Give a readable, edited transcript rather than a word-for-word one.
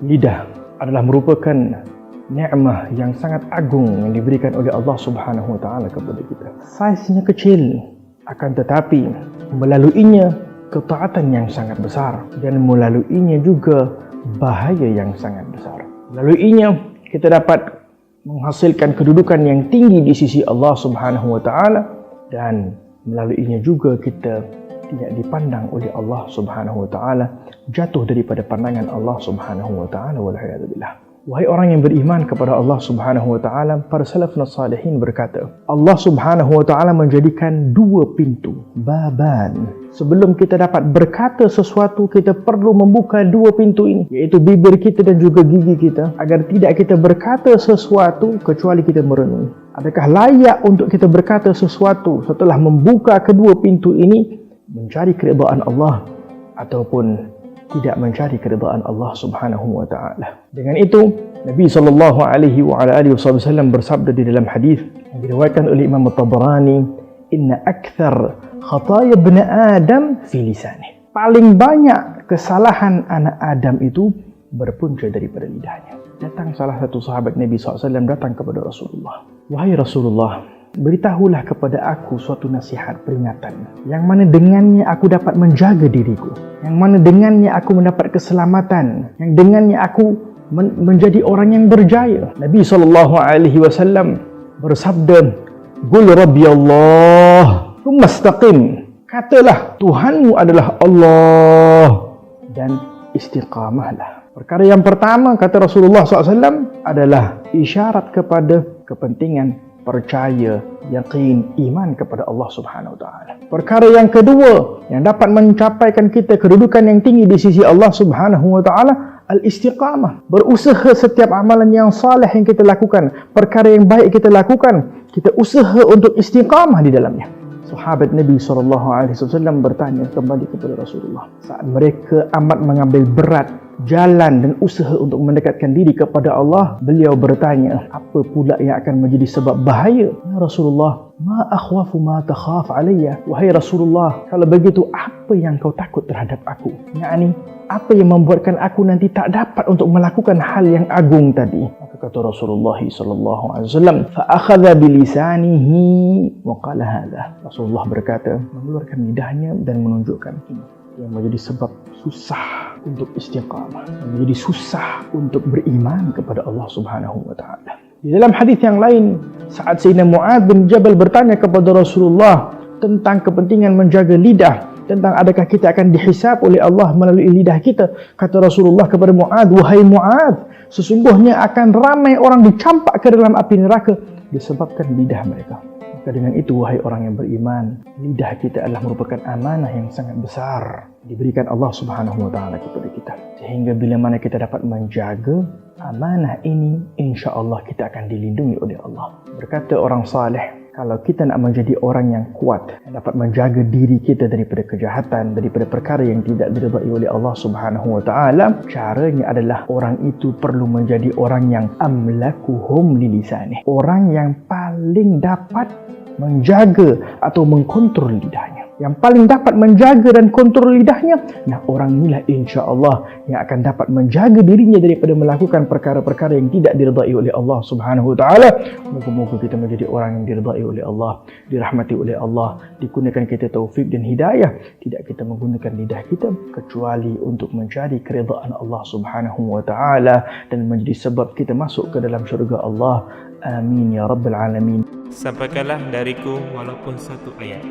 Lidah adalah merupakan nikmah yang sangat agung yang diberikan oleh Allah Subhanahu Wa Taala kepada kita. Saiznya kecil, akan tetapi melaluinya ketaatan yang sangat besar dan melaluinya juga bahaya yang sangat besar. Melaluinya kita dapat menghasilkan kedudukan yang tinggi di sisi Allah Subhanahu Wa Taala, dan melaluinya juga kita tidak dipandang oleh Allah Subhanahu Wa Taala, jatuh daripada pandangan Allah Subhanahu Wa Taala. Walhiyadzubillah. Wahai orang yang beriman kepada Allah Subhanahu Wa Taala, para salafun salihin berkata, Allah Subhanahu Wa Taala menjadikan dua pintu, baban. Sebelum kita dapat berkata sesuatu, kita perlu membuka dua pintu ini, iaitu bibir kita dan juga gigi kita, agar tidak kita berkata sesuatu kecuali kita merenung. Adakah layak untuk kita berkata sesuatu setelah membuka kedua pintu ini, mencari keridaan Allah ataupun tidak mencari keridaan Allah Subhanahu Wa Taala? Dengan itu, Nabi SAW bersabda di dalam hadis yang diriwayatkan oleh Imam At-Tabarani, "Inna akthar khataya ibn Adam fi lisanih." Paling banyak kesalahan anak Adam itu berpunca daripada lidahnya. Datang salah satu sahabat Nabi SAW datang kepada Rasulullah. "Wahai Rasulullah, beritahulah kepada aku suatu nasihat peringatan yang mana dengannya aku dapat menjaga diriku, yang mana dengannya aku mendapat keselamatan, yang dengannya aku menjadi orang yang berjaya." Nabi SAW bersabda, "Qul Rabbi Allah, tsumma istaqim." Katalah Tuhanmu adalah Allah dan istiqamahlah. Perkara yang pertama, kata Rasulullah SAW, adalah isyarat kepada kepentingan percaya, yakin, iman kepada Allah Subhanahu Wa Taala. Perkara yang kedua yang dapat mencapaikan kita kedudukan yang tinggi di sisi Allah Subhanahu Wa Taala, al-istiqamah. Berusaha setiap amalan yang saleh yang kita lakukan, perkara yang baik kita lakukan, kita usaha untuk istiqamah di dalamnya. Sahabat Nabi SAW bertanya kembali kepada Rasulullah saat mereka amat mengambil berat jalan dan usaha untuk mendekatkan diri kepada Allah. Beliau bertanya, apa pula yang akan menjadi sebab bahaya? Ya Rasulullah, ma akhwafu ma takhaf alayya. Wahai Rasulullah, kalau begitu apa yang kau takut terhadap aku? Yakni, apa yang membuatkan aku nanti tak dapat untuk melakukan hal yang agung tadi? Maka kata Rasulullah SAW, fa akhadha bilisanihi wa qala hadha. Rasulullah berkata, mengeluarkan lidahnya dan menunjukkan ini yang menjadi sebab susah untuk istiqamah, yang menjadi susah untuk beriman kepada Allah Subhanahu Wa Taala. Di dalam hadis yang lain, saat Sayyidina Mu'adz bin Jabal bertanya kepada Rasulullah tentang kepentingan menjaga lidah, tentang adakah kita akan dihisab oleh Allah melalui lidah kita, kata Rasulullah kepada Mu'adz, "Wahai Mu'adz, sesungguhnya akan ramai orang dicampak ke dalam api neraka disebabkan lidah mereka." Maka dengan itu, wahai orang yang beriman, lidah kita adalah merupakan amanah yang sangat besar diberikan Allah Subhanahu Wa Taala kepada kita. Sehingga bila mana kita dapat menjaga amanah ini, insya Allah kita akan dilindungi oleh Allah. Berkata orang saleh, kalau kita nak menjadi orang yang kuat, yang dapat menjaga diri kita daripada kejahatan, daripada perkara yang tidak diridai oleh Allah Subhanahu Wa Taala, caranya adalah orang itu perlu menjadi orang yang amlakuhum lilisani, orang yang paling dapat menjaga atau mengkontrol lidahnya, yang paling dapat menjaga dan kontrol lidahnya. Nah, orang inilah insya Allah yang akan dapat menjaga dirinya daripada melakukan perkara-perkara yang tidak diridai oleh Allah Subhanahu Wa Taala. Moga-moga kita menjadi orang yang diridai oleh Allah, dirahmati oleh Allah, dikurniakan kita taufik dan hidayah. Tidak kita menggunakan lidah kita kecuali untuk mencari keridaan Allah Subhanahu Wa Taala dan menjadi sebab kita masuk ke dalam syurga Allah. Amin ya Rabbal Alamin. Sampaikanlah dariku walaupun satu ayat.